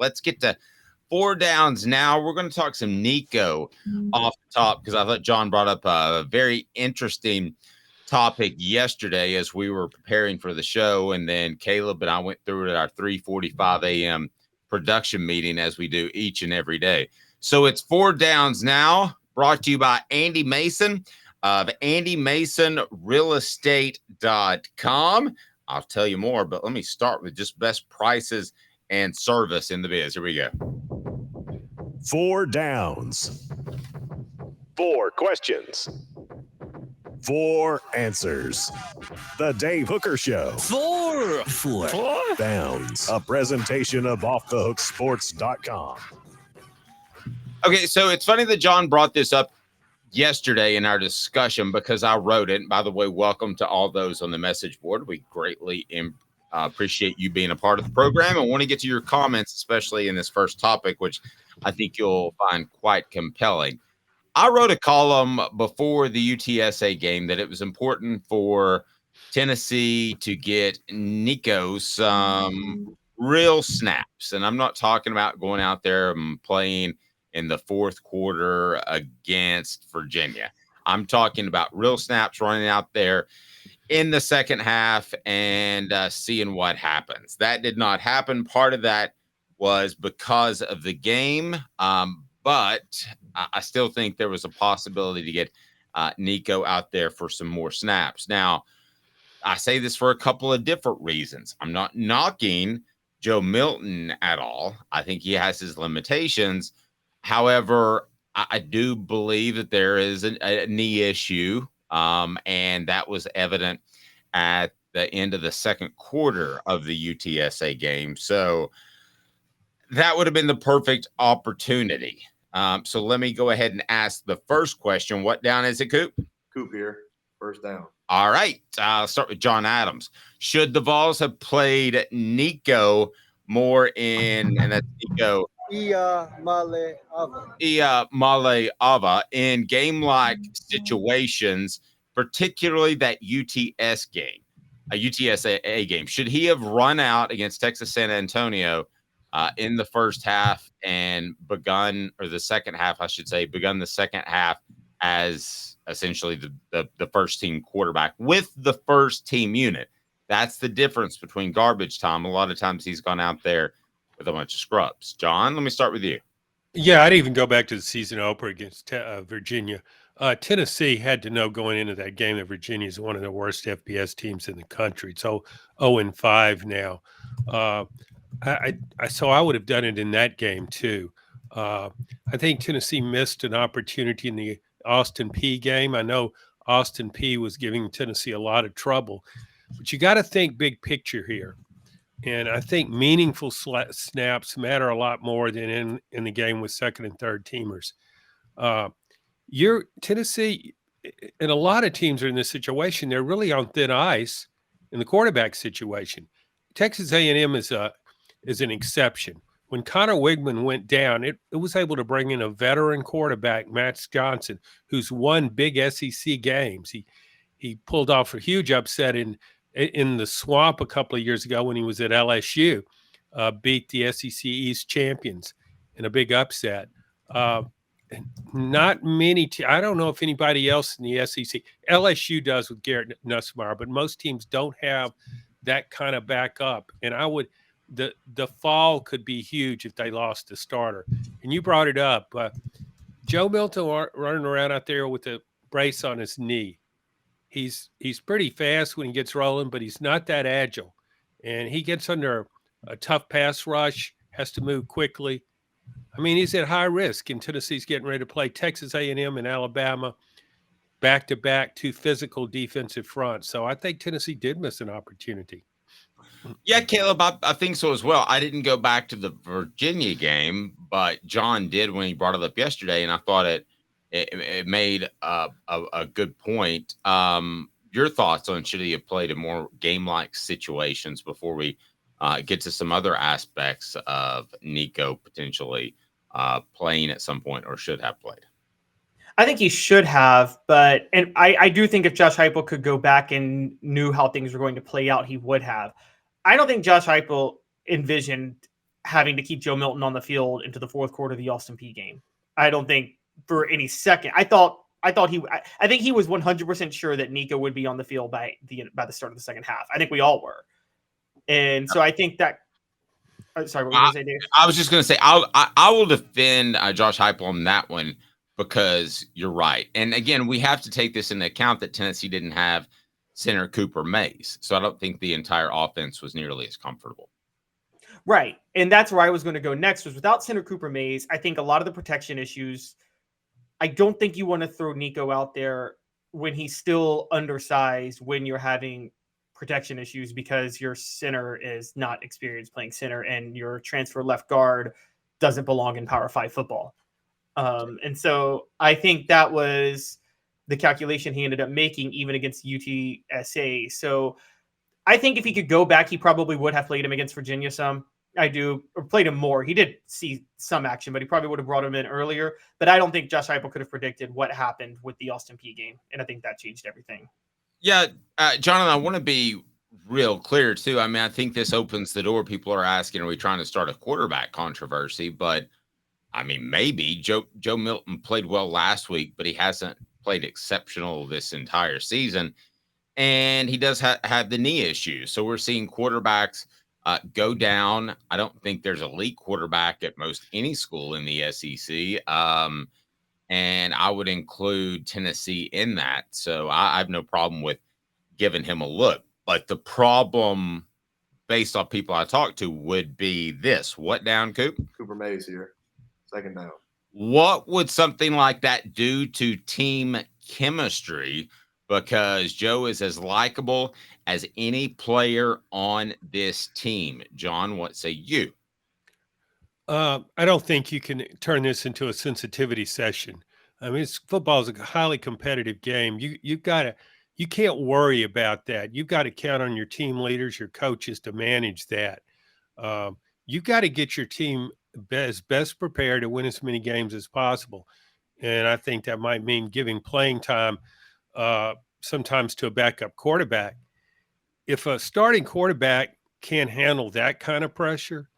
let's get to 4 downs now. We're going to talk some Nico off the top because I thought John brought up a very interesting topic yesterday as we were preparing for the show, and then Caleb and I went through it at our 3:45 a.m. production meeting as we do each and every day. So it's 4 downs now, brought to you by Andy Mason of andymasonrealestate.com. I'll tell you more, but let me start with just best prices and service in the biz. Here we go. 4 downs, 4 questions, 4 answers. The Dave Hooker Show. 4 downs. A presentation of offthehooksports.com. Okay, so it's funny that John brought this up yesterday in our discussion because I wrote it. And by the way, welcome to all those on the message board. We greatly appreciate you being a part of the program and want to get to your comments, especially in this first topic, which I think you'll find quite compelling. I wrote a column before the UTSA game that it was important for Tennessee to get Nico some real snaps. And I'm not talking about going out there and playing in the fourth quarter against Virginia. I'm talking about real snaps running out there in the second half and seeing what happens. That did not happen. Part of that was because of the game, but I still think there was a possibility to get Nico out there for some more snaps. Now, I say this for a couple of different reasons. I'm not knocking Joe Milton at all. I think he has his limitations. However, I do believe that there is a knee issue, and that was evident at the end of the second quarter of the UTSA game. So that would have been the perfect opportunity. So let me go ahead and ask the first question. What down is it, Coop? Coop here, first down. All right. I'll start with John Adams. Should the Vols have played Nico more in, and that's Nico Iamaleava in game-like situations, particularly that UTSA game? Should he have run out against Texas San Antonio in the first half and begun the second half as essentially the first team quarterback with the first team unit? That's the difference between garbage time. A lot of times he's gone out there with a bunch of scrubs. John, let me start with you. Yeah, I'd even go back to the season opener against Virginia. Tennessee had to know going into that game that Virginia is one of the worst FBS teams in the country. So 0-5 now. So I would have done it in that game too. I think Tennessee missed an opportunity in the Austin Peay game. I know Austin Peay was giving Tennessee a lot of trouble, but you got to think big picture here. And I think meaningful snaps matter a lot more than in the game with second and third teamers. Tennessee, and a lot of teams are in this situation. They're really on thin ice in the quarterback situation. Texas A&M is an exception. When Connor Wigman went down, it was able to bring in a veteran quarterback, Matt Johnson, who's won big SEC games. He pulled off a huge upset in the Swamp a couple of years ago when he was at LSU, beat the SEC East champions in a big upset. Not many I don't know if anybody else in the SEC, LSU does with Garrett Nussmeier, but most teams don't have that kind of backup. And the fall could be huge if they lost a starter. And you brought it up. Joe Milton running around out there with a brace on his knee. He's pretty fast when he gets rolling, but he's not that agile. And he gets under a tough pass rush, has to move quickly. I mean, he's at high risk, and Tennessee's getting ready to play Texas A&M and Alabama back-to-back, 2 physical defensive fronts. So I think Tennessee did miss an opportunity. Yeah, Caleb, I think so as well. I didn't go back to the Virginia game, but John did when he brought it up yesterday, and I thought it made a good point. Your thoughts on should he have played in more game-like situations before we get to some other aspects of Nico potentially playing at some point or should have played? I think he should have, and I do think if Josh Heupel could go back and knew how things were going to play out, he would have. I don't think Josh Heupel envisioned having to keep Joe Milton on the field into the fourth quarter of the Austin Peay game. I don't think for any second. I think he was 100% sure that Nico would be on the field by the start of the second half. I think we all were. And so I think that. Sorry, what were you going to say, Dave? I was just going to say I will defend Josh Heupel on that one because you're right. And again, we have to take this into account that Tennessee didn't have center Cooper Mays, so I don't think the entire offense was nearly as comfortable. Right, and that's where I was going to go next. Was without center Cooper Mays, I think a lot of the protection issues. I don't think you want to throw Nico out there when he's still undersized, when you're having protection issues because your center is not experienced playing center and your transfer left guard doesn't belong in Power 5 football. And so I think that was the calculation he ended up making even against UTSA. So I think if he could go back, he probably would have played him against Virginia some. Or played him more. He did see some action, but he probably would have brought him in earlier. But I don't think Josh Heupel could have predicted what happened with the Austin Peay game. And I think that changed everything. Yeah, Jonathan, I want to be real clear, too. I mean, I think this opens the door. People are asking, are we trying to start a quarterback controversy? But, I mean, maybe. Joe Milton played well last week, but he hasn't played exceptional this entire season. And he does have the knee issues. So we're seeing quarterbacks go down. I don't think there's an elite quarterback at most any school in the SEC. And I would include Tennessee in that. So I have no problem with giving him a look. But the problem, based on people I talked to, would be this. What down, Coop? Cooper Mays here. Second down. What would something like that do to team chemistry? Because Joe is as likable as any player on this team. John, what say you? I don't think you can turn this into a sensitivity session. I mean, football is a highly competitive game. You can't worry about that. You've got to count on your team leaders, your coaches to manage that. You've got to get your team best prepared to win as many games as possible. And I think that might mean giving playing time sometimes to a backup quarterback. If a starting quarterback can't handle that kind of pressure,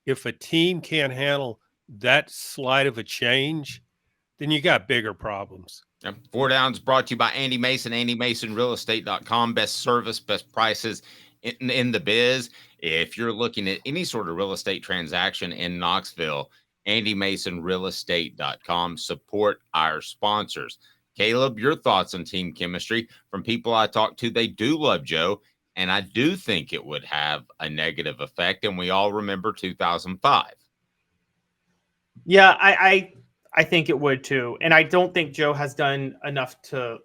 if a team can't handle that slight of a change, then you got bigger problems. Four Downs brought to you by Andy Mason, AndyMasonRealEstate.com. Best service, best prices in the biz. If you're looking at any sort of real estate transaction in Knoxville, AndyMasonRealEstate.com. Support our sponsors. Caleb, your thoughts on team chemistry? From people I talked to, they do love Joe, and I do think it would have a negative effect, and we all remember 2005. Yeah, I think it would too. And I don't think Joe has done enough to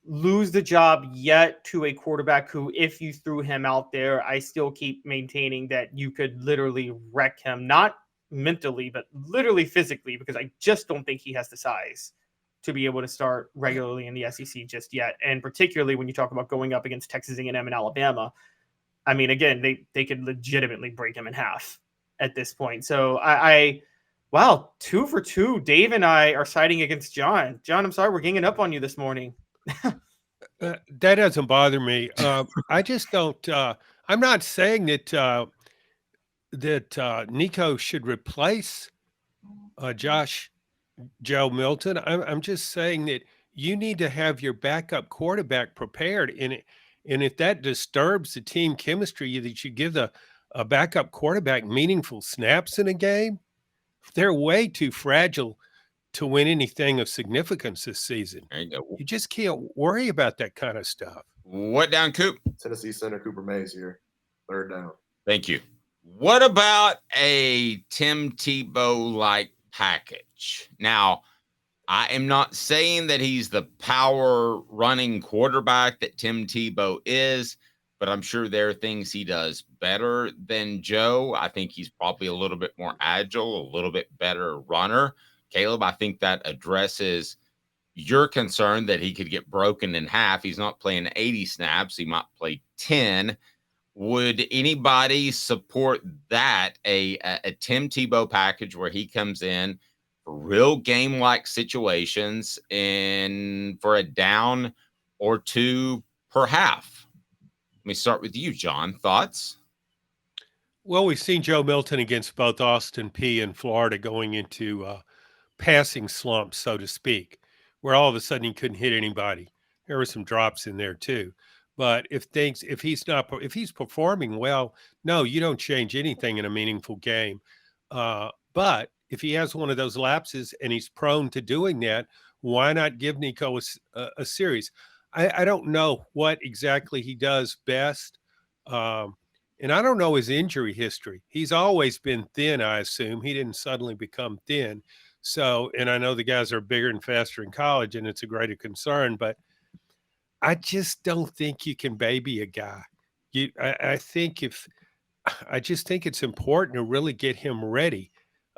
lose the job yet to a quarterback who, if you threw him out there, I still keep maintaining that you could literally wreck him, not mentally, but literally physically, because I just don't think he has the size to be able to start regularly in the SEC just yet. And particularly when you talk about going up against Texas A&M and Alabama, I mean, again, they could legitimately break him in half at this point. So wow, 2 for 2. Dave and I are siding against John. John, I'm sorry, we're ganging up on you this morning. That doesn't bother me. I just don't. I'm not saying that Nico should replace Joe Milton. I'm just saying that you need to have your backup quarterback prepared in it. And if that disturbs the team chemistry, that you give a backup quarterback meaningful snaps in a game, they're way too fragile to win anything of significance this season. You just can't worry about that kind of stuff. What down, Coop? Tennessee center Cooper Mays here. Third down. Thank you. What about a Tim Tebow-like package? Now, I am not saying that he's the power running quarterback that Tim Tebow is, but I'm sure there are things he does better than Joe. I think he's probably a little bit more agile, a little bit better runner. Caleb, I think that addresses your concern that he could get broken in half. He's not playing 80 snaps. He might play 10. Would anybody support that, a Tim Tebow package where he comes in for real game-like situations and for a down or two per half? Let me start with you, John. Thoughts? Well, we've seen Joe Milton against both Austin Peay and Florida going into passing slumps, so to speak, where all of a sudden he couldn't hit anybody. There were some drops in there too. But if he's performing well, no, you don't change anything in a meaningful game. But if he has one of those lapses and he's prone to doing that, why not give Nico a series? I don't know what exactly he does best. And I don't know his injury history. He's always been thin, I assume. He didn't suddenly become thin. So, and I know the guys are bigger and faster in college, and it's a greater concern, but I just don't think you can baby a guy. I just think it's important to really get him ready.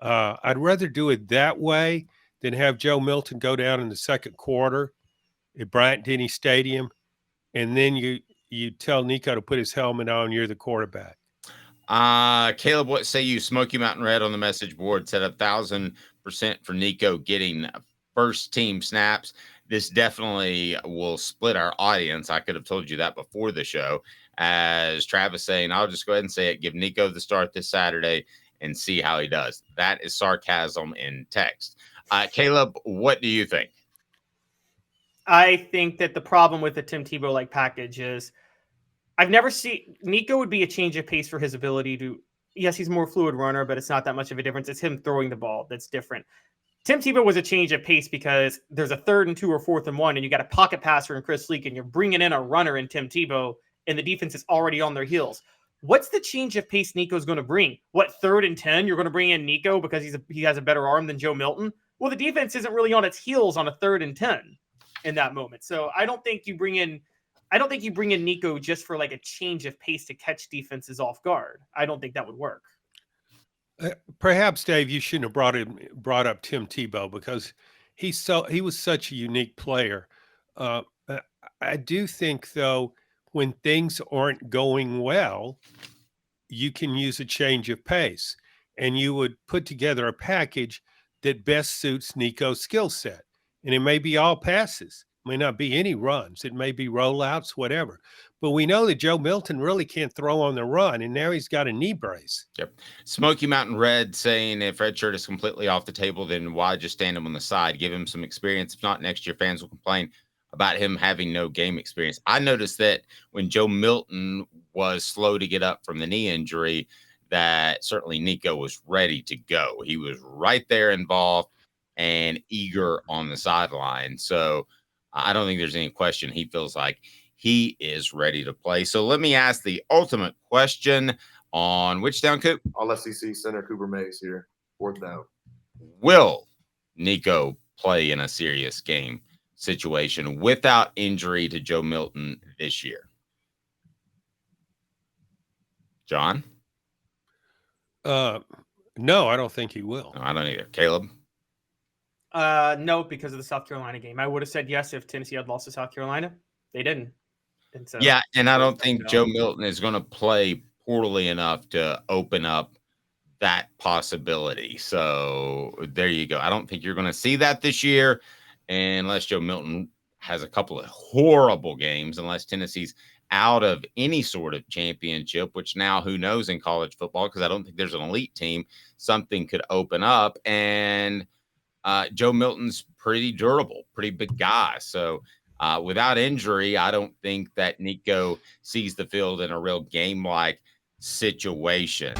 I'd rather do it that way than have Joe Milton go down in the second quarter at Bryant-Denny Stadium, and then you tell Nico to put his helmet on. You're the quarterback. Caleb, what say you? Smoky Mountain Red on the message board said 1,000% for Nico getting first team snaps. This definitely will split our audience. I could have told you that before the show. As Travis saying, I'll just go ahead and say it. Give Nico the start this Saturday and see how he does. That is sarcasm in text. Caleb, what do you think? I think that the problem with the Tim Tebow like package is I've never seen Nico would be a change of pace for his ability to. Yes, he's a more fluid runner, but it's not that much of a difference. It's him throwing the ball that's different. Tim Tebow was a change of pace because there's a 3rd and 2 or 4th and 1, and you got a pocket passer in Chris Leak, and you're bringing in a runner in Tim Tebow, and the defense is already on their heels. What's the change of pace Nico's going to bring? What, 3rd and 10? You're going to bring in Nico because he has a better arm than Joe Milton? Well, the defense isn't really on its heels on a 3rd and 10 in that moment. So I don't think you bring in Nico just for like a change of pace to catch defenses off guard. I don't think that would work. Perhaps, Dave, you shouldn't have brought up Tim Tebow because he was such a unique player. I do think, though, when things aren't going well, you can use a change of pace, and you would put together a package that best suits Nico's skill set. And it may be all passes. It may not be any runs. It may be rollouts, whatever. But we know that Joe Milton really can't throw on the run, and now he's got a knee brace. Yep. Smoky Mountain Red saying if Redshirt is completely off the table, then why just stand him on the side? Give him some experience. If not, next year fans will complain about him having no game experience. I noticed that when Joe Milton was slow to get up from the knee injury, that certainly Nico was ready to go. He was right there involved and eager on the sideline. So I don't think there's any question he feels like he is ready to play. So let me ask the ultimate question on which down, Coop? All SEC center Cooper Mays here. 4th down. Will Nico play in a serious game situation without injury to Joe Milton this year? John? No, I don't think he will. No, I don't either. Caleb? No, because of the South Carolina game. I would have said yes if Tennessee had lost to South Carolina. They didn't. And so, yeah, and I don't think Joe Milton is going to play poorly enough to open up that possibility. So there you go. I don't think you're going to see that this year unless Joe Milton has a couple of horrible games, unless Tennessee's out of any sort of championship, which now who knows in college football, because I don't think there's an elite team. Something could open up, and Joe Milton's pretty durable, pretty big guy. So without injury, I don't think that Nico sees the field in a real game-like situation.